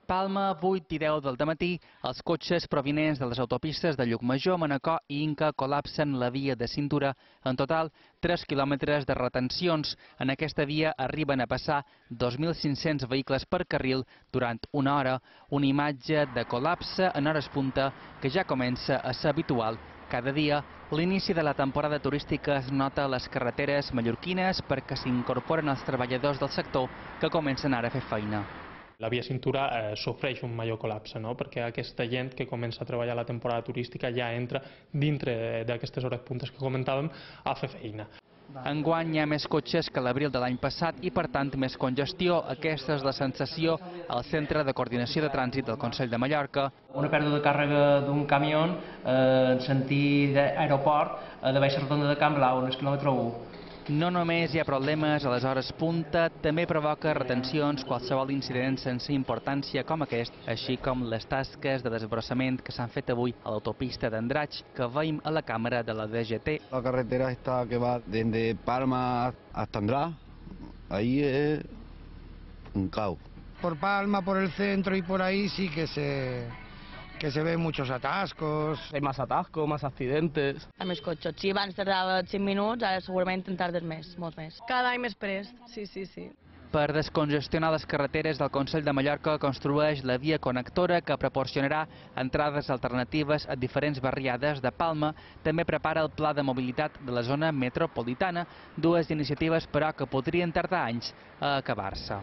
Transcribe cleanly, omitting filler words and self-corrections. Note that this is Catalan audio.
Palma, 8 i 10 del dematí, els cotxes provinents de les autopistes de Llucmajor, Manacor i Inca col·lapsen la via de cintura. En total, 3 quilòmetres de retencions. En aquesta via arriben a passar 2.500 vehicles per carril durant una hora. Una imatge de col·lapse en hores punta que ja comença a ser habitual. Cada dia, l'inici de la temporada turística es nota a les carreteres mallorquines perquè s'incorporen els treballadors del sector que comencen ara a fer feina. La via cintura sofreix un major col·lapse, no? Perquè aquesta gent que comença a treballar a la temporada turística ja entra dintre d'aquestes hores puntes que comentàvem a fer feina. Enguany hi ha més cotxes que l'abril de l'any passat i, per tant, més congestió. Aquesta és la sensació al Centre de Coordinació de Trànsit del Consell de Mallorca. Una pèrdua de càrrega d'un camió en sentit aeroport de Baixa Rotonda de Can Blau, en el quilòmetre 1. No només hi ha problemes a les hores punta, també provoca retencions qualsevol incident sense importància com aquest, així com les tasques de desbrossament que s'han fet avui a l'autopista d'Andratx que veiem a la càmera de la DGT. La carretera esta que va desde Palma hasta Andratx, ahí es un caos. Por Palma, por el centro y por ahí sí que se ven muchos atascos. Hay más atascos, más accidentes. Amb els cotxes. Si abans tardava 5 minuts, ara segurament en tardes més, molts més. Cada any més prest, sí. Per descongestionar les carreteres, el Consell de Mallorca construeix la via connectora que proporcionarà entrades alternatives a diferents barriades de Palma. També prepara el pla de mobilitat de la zona metropolitana, dues iniciatives però que podrien tardar anys a acabar-se.